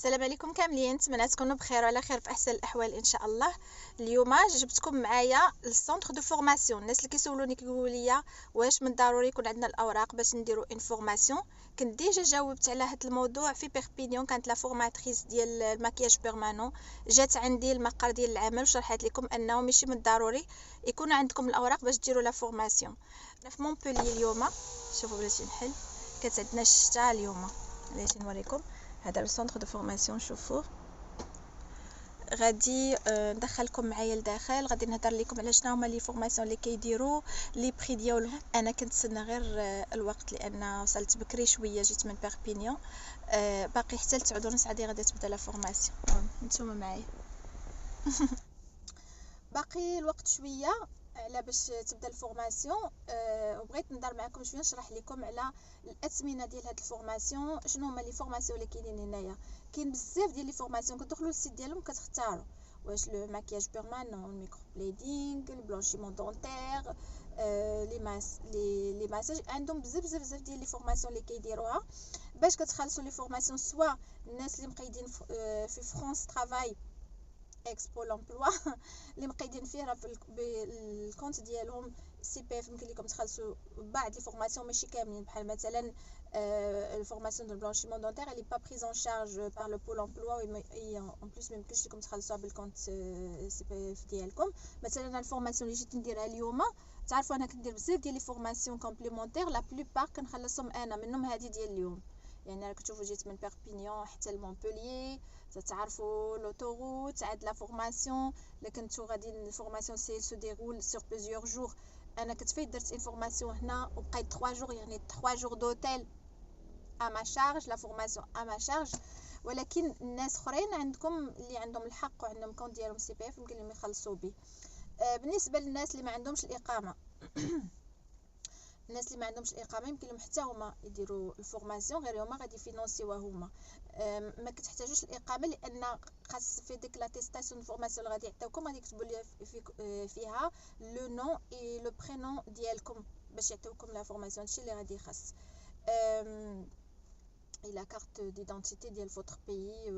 السلام عليكم كاملين، نتمنى تكونوا بخير وعلى خير في احسن الاحوال ان شاء الله. اليوم جبتكم معايا للسونتر دو فورماسيون. الناس اللي كيسولوني كيقولوا لي واش من ضروري يكون عندنا الاوراق باش نديروا ان فورماسيون. كنت ديجا جاوبت على هذا الموضوع في بيربينيون، كانت لا فورماتريس ديال الماكياج بيرمانون جات عندي المقر ديال العمل وشرحت لكم انه ماشي من الضروري يكون عندكم الاوراق باش ديروا لا فورماسيون. انا في مونبولي اليوم، شوفوا بلاتي نحل كانت عندنا الشتاء اليوم. بلاتي نوريكم هذا السونتر دو فورماسيون. شوفوا غادي ندخلكم معايا لداخل، غادي نهضر لكم على شنو هما لي فورماسيون اللي كيديروا لي بري ديالهم. انا كنتسنى غير الوقت لان وصلت بكري شويه، جيت من بيربينيون، باقي حتى ل 9:30 عادي غادي تبدا لا فورماسيون. نتوما معايا باقي الوقت شويه على باش تبدا الفورماسيون. وبغيت نهضر معكم شويه، نشرح لكم على الاثمنه ديال هاد الفورماسيون. شنو هما لي فورماسيون اللي كاينين هنايا؟ كاين بزاف ديال لي فورماسيون، كتدخلوا للسيت ديالهم كتختاروا واش لو ماكياج بيرمانون، الميكرو بليدينغ، البلانشيمون دونتير، لي ماساج. عندهم بزاف بزاف بزاف ديال لي فورماسيون اللي كيديروها باش كتخلصوا لي فورماسيون. سوا الناس اللي مقيدين في فرانس ترافاي اكسبو لومبلوا اللي مقيدين فيه راه بالكونت ديالهم سي بي اف، يمكن لكم تخلصوا بعض لي فورماسيون ماشي كاملين، بحال مثلا الفورماسيون دو بلانشيمون دونتير اللي با بريز ان شارج بار لو بول امبلوا، اي ان بليس ما يمكنش لكم تخلصوها بالكونت سي بي اف ديالكم. مثلا الفورماسيون اللي جيت نديرها اليوم، تعرفوا انا كندير بزاف ديال لي فورماسيون كومبليمونتير، لا بلوبار كنخلصهم انا، منهم هذه ديال اليوم. يعني راك تشوفوا جيت من بيربينيون حتى لمونبوليي، تعرفوا لوتوروت عاد لا فورماسيون. لكن نتو غادي الفورماسيون سي سو ديرول سور بليزيور جور. انا كنت فايت درت انفورماسيون هنا وبقيت 3 جور، يعني 3 جور دوتيل ا ما شارج، لا فورماسيون ا ما شارج. ولكن الناس اخرين عندكم اللي عندهم الحق وعندهم كونت ديالهم سي بي اف يمكن لهم يخلصوا به. بالنسبه للناس اللي ما عندهمش الاقامه الناس اللي ما عندهمش الاقامه يمكن لهم حتى هما يديروا الفورماسيون، غير هما غادي يفينونسيوها هما. ما كتحتاجوش الاقامه، لان خاص في ديك لاتيستاسيون فورماسيون اللي غادي يعطيوكم غادي يكتبوا لي فيها لو نون اي لو برينون ديالكم باش يعطيوكم لا فورماسيون. هادشي اللي غادي يخص la carte d'identité ديال votre pays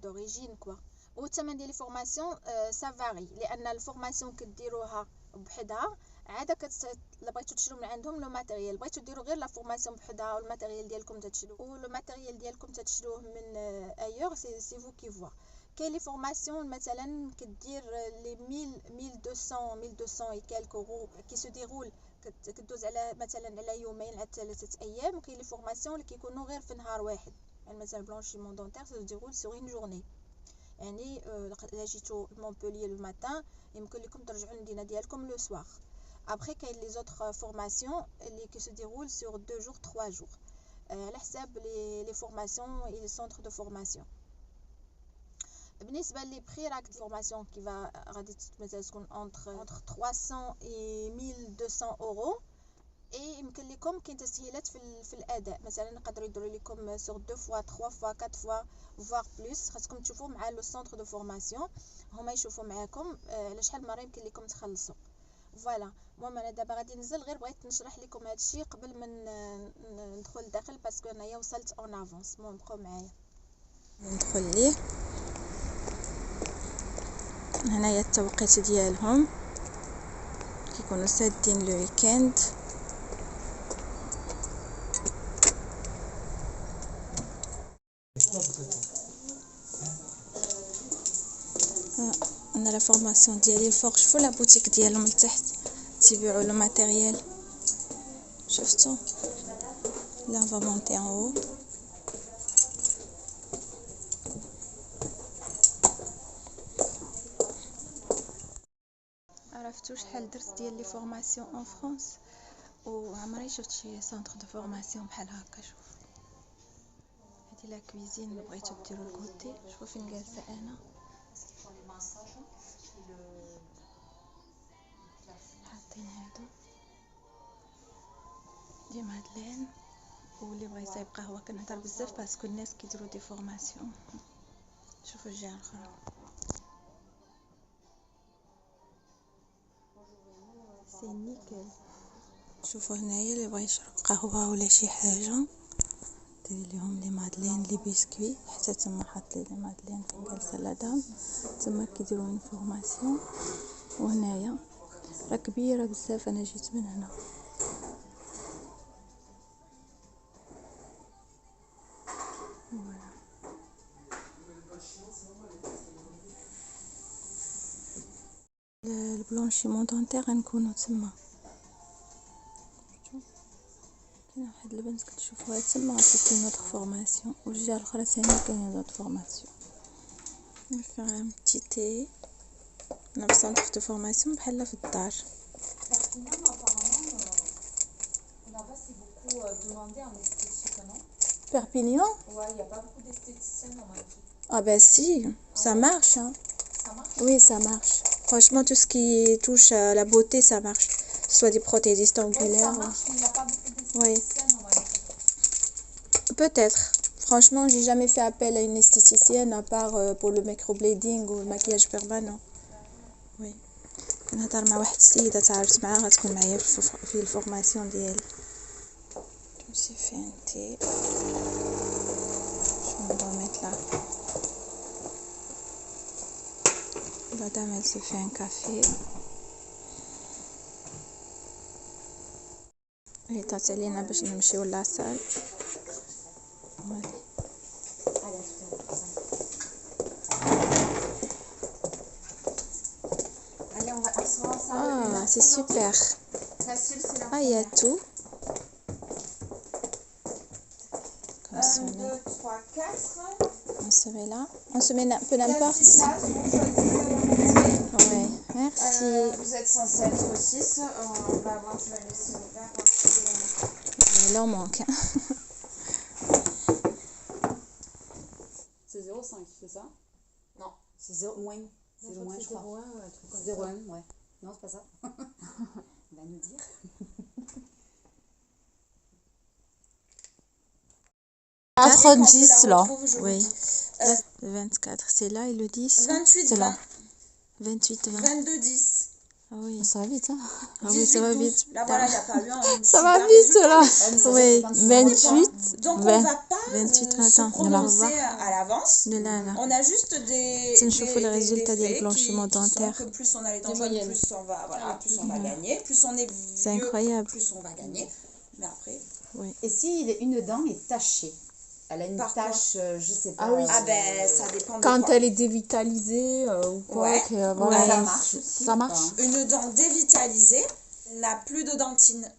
d'origine quoi. والثمن ديال الفورماسيون سا فاري، لان الفورماسيون كديروها بحدها عاده لا بغيتو تشريو من عندهم لو ماتيريال، بغيتو ديروا غير لا فورماسيون بحدها والماتيريال ديالكم تتشريوه، ولو ماتيريال ديالكم تتشروه من ايور سي فو كي فوا. كاين لي فورماسيون مثلا كدير لي 1200 اي كالك اورو كي سو ديرول، كدوز على مثلا على يومين على 3 ايام. وكاين لي فورماسيون اللي كيكونوا غير في نهار واحد، يعني مثلا بلانشيمون دونتير سو ديرول سور اون جورني. يعني الا جيتو مونبوليي لو ماتان يمكن لكم ترجعوا للمدينه ديالكم لو سوار. ابري كاين لي زوطخ فورماسيون اللي كي سو ديرول سور 2 جور 3 جور على حساب لي فورماسيون اي لي سونتر دو فورماسيون. بالنسبه لي بري راك فورماسيون كي غادي مثلا تكون انتر 300 و 1200 اورو. اي يمكن لكم كاين تسهيلات في الاداء، مثلا يقدروا يديروا لكم سور 2 فوا 3 فوا 4 فوا فوار بلوس. خاصكم تشوفوا مع لو سونتر دو فورماسيون، هما يشوفوا معاكم على شحال مره يمكن لكم تخلصوا. فوالا المهم انا دابا غادي ننزل، غير بغيت نشرح لكم هادشي قبل ما ندخل لداخل باسكو انايا وصلت اون افونس. المهم بقاو معايا ندخل ليه. هنايا التوقيت ديالهم كيكونوا سادين لو ويكاند. انا لا فورماسيون ديالي الفوق، شوفوا لا بوتيك ديالهم لتحت تيبيعوا لو ماتيريال، شفتوا لا فا مونتي ان هو. عرفتوا شحال درت ديال لي فورماسيون ان فرانس، وعمري شفت شي سونتر دو فورماسيون بحال هكا. شوف هادي لا كويزين اللي بغيتو ديروا الكوتي، شوفوا فين جالسه انا. حاطين هادو دي مادلين، واللي بغى يصايب قهوه. كنهضر بزاف باسكو الناس كيديروا دي فورماسيون. شوفوا الجهه الاخرى سي نيكل. شوفوا هنايا اللي بغى يشرب قهوه ولا شي حاجه ديري لهم لي مادلين لي بسكوي حتى تما حط لي مادلين فين جالسه لا دام تما كيديروا اون فورماسيون. وهنايا راه كبيره بزاف، انا جيت من هنا. البلونشيمون دونتير غنكونوا تما. كاينه واحد البنت كتشوفوها تما كاين نوض فورماسيون، والجهه الاخرى ثاني كاين نوض فورماسيون. نفير ان بتي تي نا بسونطر دو فورماسيون بحال في الدار. Perpignan? Ouais, il n'y a pas beaucoup d'esthéticiennes dans ma vie. Ah ben si, ça marche, hein. Ça marche? Oui, ça marche. Franchement, tout ce qui touche à la beauté, ça marche. Soit des prothésistes Oui, angulaires. ça marche, mais il n'y a pas beaucoup Oui. d'esthéticiennes dans ma vie. Peut-être. Franchement, j'ai jamais fait appel à une esthéticienne à part pour le microblading ou le maquillage permanent. Oui. نهضر مع واحد السيدة تعرفت معاها غتكون معايا في الفورماسيون ديالي. جي في ان تي. Je vais me remettre là. Madame, elle se fait un café. هي تعطينا باش نمشيو لاصال. Allez, on va asseoir ça. Ah, c'est super. Facile, c'est la Ah, il y a tout. Comme 1, ça, 2, 3, 4. on se met là. On se met peu n'importe. Ouais, merci. Vous êtes censés être 6. On va voir, tu vas laisser ouvert. Il en manque. C'est 0,5, c'est ça? Non. C'est 0 moins. C'est le moins, je crois. 0,1, ouais. Non, c'est pas ça. On va nous dire. Entre 10 là. Oui. Le 24, c'est là, et le 10, 28, c'est là. 20, 28, 20. 22, 10. Ah oui. Ça va vite, hein? Ah oui, ça va 18, 12. vite. Là, voilà, il n'y a pas eu un. Ça va vite, là. Oui, 28. Donc, 20, on va pas 28, se attends, prononcer à l'avance. De là, là. On a juste des نشوفوا les résultats des des faits blanchiments qui sont dentaires. que plus on a les dents jaunes, moyennes. plus on va, voilà, plus on va gagner. Plus on est C'est vieux, incroyable. plus on va gagner. Mais après... Et si une dent est tachée? Elle a une Par quoi? tache, je sais pas. Ah oui. Ah ben, ça dépend de Quand quoi. elle est dévitalisée ou quoi, Ouais. voilà, Ça marche aussi. ça ou marche. pas? Une dent dévitalisée n'a plus de dentine.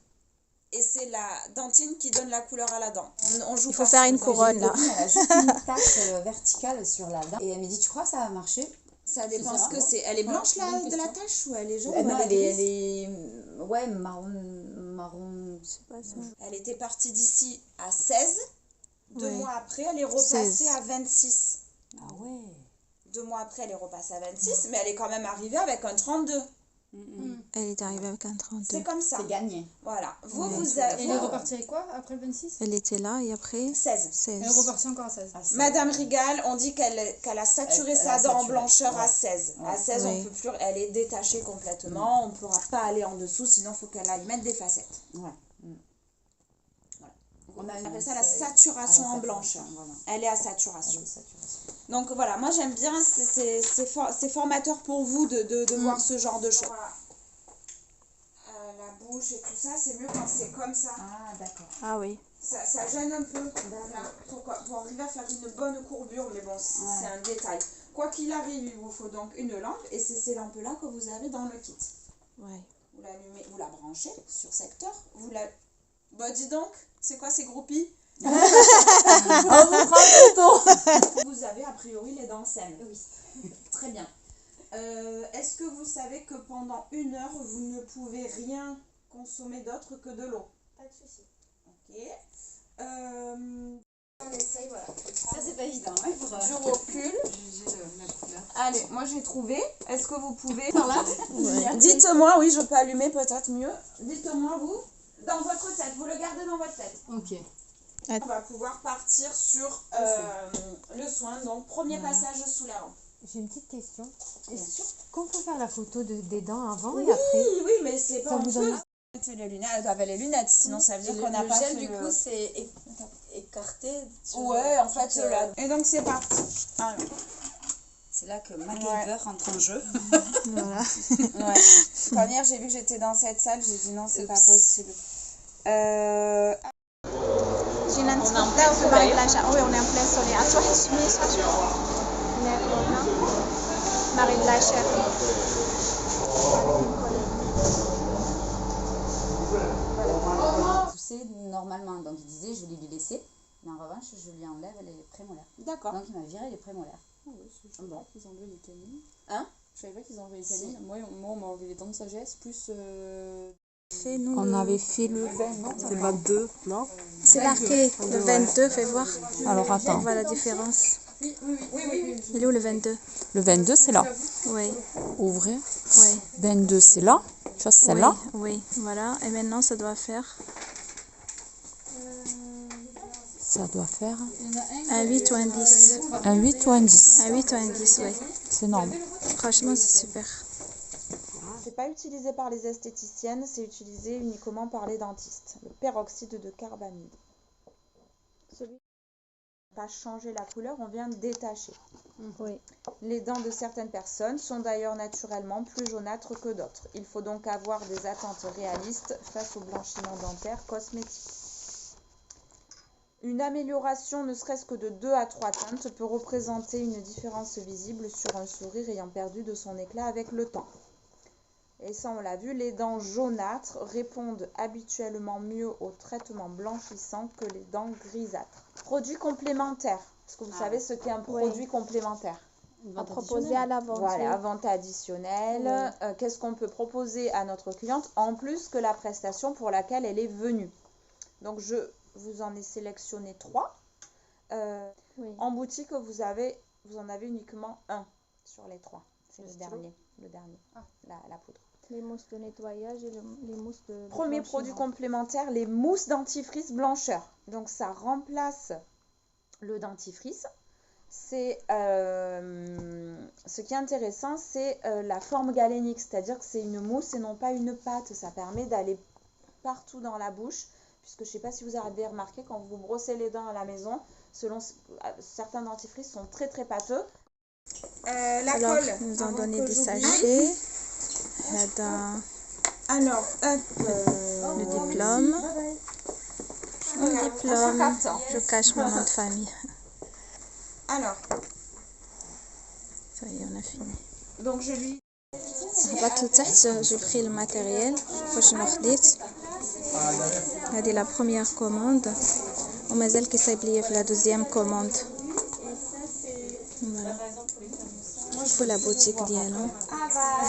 Et c'est la dentine qui donne la couleur à la dent. On joue Il faut pas faire sur une les couronne, là. Elle a juste une tache verticale sur la dent. Et elle me dit, tu crois que ça va marcher? Ça dépend ce que c'est. Elle est blanche là de la tache ou elle est jaune ou Non, elle est grise? ouais, marron. C'est pas ça. Elle était partie d'ici à 16. 2 Ouais. mois après, elle est repassée 16. à 26. Ah ouais. 2 mois après, elle est repassée à 26, mais elle est quand même arrivée avec un 32. Elle est arrivée avec un 32. C'est comme ça. C'est gagné. Voilà. Vous, Ouais. vous avez... Et elle est repartie avec quoi après le 26? Elle était là et après 16. 16. Elle est repartie encore à 16. Ah, c'est- Madame Rigal, on dit qu'elle a saturé Elle sa a dent en saturé, blancheur à ouais. 16. À Ouais. 16, on Oui. peut plus... Elle est détachée complètement. On ne pourra pas aller en dessous, sinon il faut qu'elle aille mettre des facettes. Ouais. On appelle ça la saturation en blancheur. Voilà. Elle est à saturation. Elle est saturation. Donc voilà, moi j'aime bien, c'est formateur pour vous de voir ce genre de choses. La bouche et tout ça, c'est mieux quand c'est comme ça. Ah, d'accord. Ah oui. Ça gêne un peu là, pour arriver à faire une bonne courbure, mais bon, c'est un détail. Quoi qu'il arrive, il vous faut donc une lampe, et c'est ces lampes-là que vous avez dans le kit. Ouais. Vous l'allumez, vous la branchez sur secteur, vous la... Bah dis donc, c'est quoi ces groupies? Vous avez a priori les dents saines. Oui. Très bien. Est-ce que vous savez que pendant 1 heure, vous ne pouvez rien consommer d'autre que de l'eau? Pas de soucis. Ok. On essaye, voilà. Ça, c'est pas évident, hein, pour Du recul. juger la couleur. Allez, moi j'ai trouvé. Est-ce que vous pouvez... Ouais. Dites-moi, oui, je peux allumer peut-être mieux. Dites-moi, vous, dans votre tête, vous le gardez dans votre tête. Ok. On va pouvoir partir sur le soin. Donc, premier passage sous la lampe. J'ai une petite question. Bien sûr. Qu'on peut faire la photo des dents avant Oui, et après? oui, mais c'est pas Ça en vous feu. donne- Mettez les lunettes, elles doivent avoir les lunettes, sinon ça veut dire qu'on n'a Le pas gel, fait du le- coup, c'est carté. Ouais, en fait, là. Et donc, c'est parti. Alors. C'est là que MacGyver entre en jeu. Voilà. Ouais. Quand hier, j'ai vu que j'étais dans cette salle, j'ai dit non, c'est pas possible. جينا نتغداو في ماري بلاجا. وي اون ان بلان سولي. عرفت واحد السميتها ناكلو هنا ماري بلاجا. Poussé normalement, donc il disait je vais lui laisser, mais en revanche je lui enlève les prémolaires. D'accord. Donc il m'a viré les prémolaires. Ah ouais, je savais pas qu'ils enlevaient les canines. Hein? Je savais pas qu'ils enlevaient les canines. Moi, on m'a enlevé les dents de sagesse, plus... On avait fait le 20, non? C'est le 22, non? C'est marqué le 22, fais voir. Alors attends, On voit la différence. Oui, oui, oui, oui, oui. Il est où le 22? le 22 c'est là. Oui, Ouvrir. oui. 22 c'est là. Tu vois, c'est celle-là. Oui, voilà. Et maintenant, ça doit faire Ça doit faire un 8 ou un 10. un 8 ou un 10. Un 8 ou un 10, oui. C'est énorme. Franchement, c'est super. C'est pas utilisé par les esthéticiennes, c'est utilisé uniquement par les dentistes. Le peroxyde de carbamide. Celui qui n'a pas changé la couleur, on vient de détacher. Oui. Les dents de certaines personnes sont d'ailleurs naturellement plus jaunâtres que d'autres. Il faut donc avoir des attentes réalistes face au blanchiment dentaire cosmétique. Une amélioration ne serait-ce que de 2 à 3 teintes peut représenter une différence visible sur un sourire ayant perdu de son éclat avec le temps. Et ça, on l'a vu, les dents jaunâtres répondent habituellement mieux au traitement blanchissant que les dents grisâtres. Produits complémentaires. Est-ce que vous savez ce qu'est un produit complémentaire? À proposer à la vente. Voilà, vente additionnelle. Qu'est-ce qu'on peut proposer à notre cliente en plus que la prestation pour laquelle elle est venue? Donc, je vous en ai sélectionné 3. Oui. En boutique, vous en avez uniquement un sur les 3. C'est le dernier. La poudre. Les mousses de nettoyage et les mousses de Premier produit complémentaire, les mousses dentifrice blancheur. Donc ça remplace le dentifrice. C'est ce qui est intéressant, c'est la forme galénique, c'est-à-dire que c'est une mousse et non pas une pâte. Ça permet d'aller partout dans la bouche, puisque je ne sais pas si vous avez remarqué, quand vous brossez les dents à la maison, selon certains dentifrices sont très très pâteux. La Alors, colle. ils nous ont avant donné que des j'oublie. sachets. Alors, Le diplôme. Le diplôme. Je cache mon nom de famille. Alors, Ça y est, on a fini. donc je lui... هبطت لتحت جي بخي الماتيريال. شوفوا شنو خديت. هذه لا بروميير كوموند ومازال كيصايب ليا في لا دوزيام كوموند. شوفوا لا بوتيك ديالهم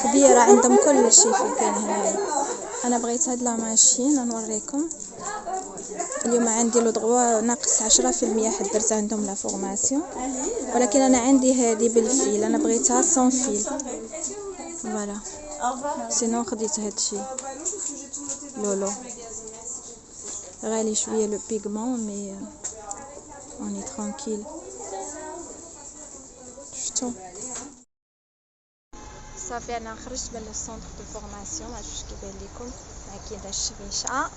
كبيره، عندهم كل شيء في كاين هنايا. انا بغيت هاد لا ماشين نوريكم. اليوم عندي لو دغوا ناقص 10% حد درت عندهم لا فورماسيون، ولكن انا عندي هذه بالفيل، انا بغيتها سون فيل. فوالا سينو خديت هادشي لولو. غالي شويه لو بيغمون مي اوني ترانكيل. شفتو صافي انا خرجت من السونتر دو فورماسيون. ما عرفتش كيبان لكم مع كاين الشبيشه.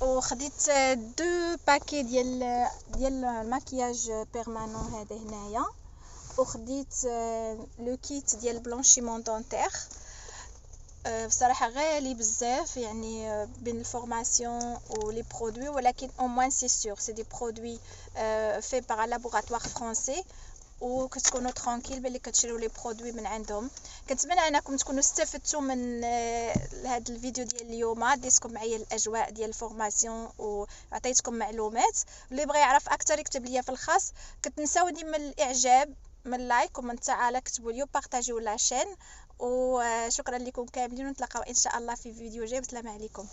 وخديت 2 باكي ديال الماكياج بيرمانون هذا هنايا، وخديت لو كيت ديال بلانشيمون دونتير. بصراحه غالي بزاف يعني بين الفورماسيون ولي برودوي، ولكن او موان سي سور سي دي برودوي في بار لابوغاتوار فرونسي، وكتكونوا ترانكيل باللي كتشريو لي برودوي من عندهم. كنتمنى انكم تكونوا استفدتوا من هذا الفيديو ديال اليوم. ديتكم معايا الاجواء ديال الفورماسيون وعطيتكم معلومات. اللي بغى يعرف اكثر يكتب لي في الخاص. كتنساو ديما الاعجاب من لايك ومن تعالى كتبوا لي وبارطاجيو لاشين. وشكرا لكم كاملين، ونتلاقاو ان شاء الله في فيديو جاي. والسلام عليكم.